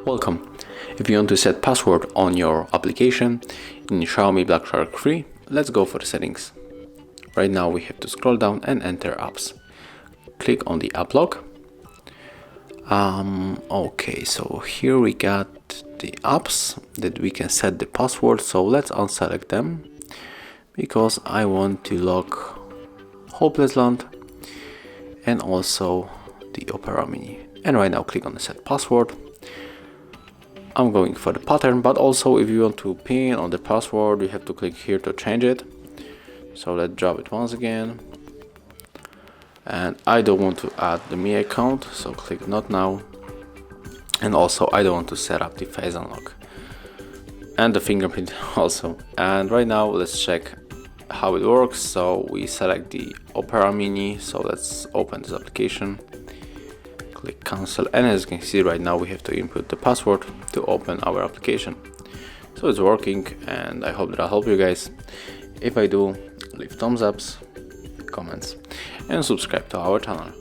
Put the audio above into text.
Welcome. If you want to set password on your application in XIAOMI Black Shark 3, let's go for the settings. Right now we have to scroll down and enter apps. Click on the app log. Okay, so here we got the apps that we can set the password, so let's unselect them because I want to lock Hopeless Land and also the Opera Mini. And right now click on the set password. I'm going for the pattern, but also if you want to pin on the password, you have to click here to change it. So let's drop it once again. And I don't want to add the Me account, so click not now. And also I don't want to set up the face unlock and the fingerprint also. And right now let's check how it works. So we select the Opera Mini, so let's open this application. Click cancel, and as you can see right now we have to input the password to open our application. So it's working, and I hope that I'll help you guys. If I do, leave thumbs ups, comments, and subscribe to our channel.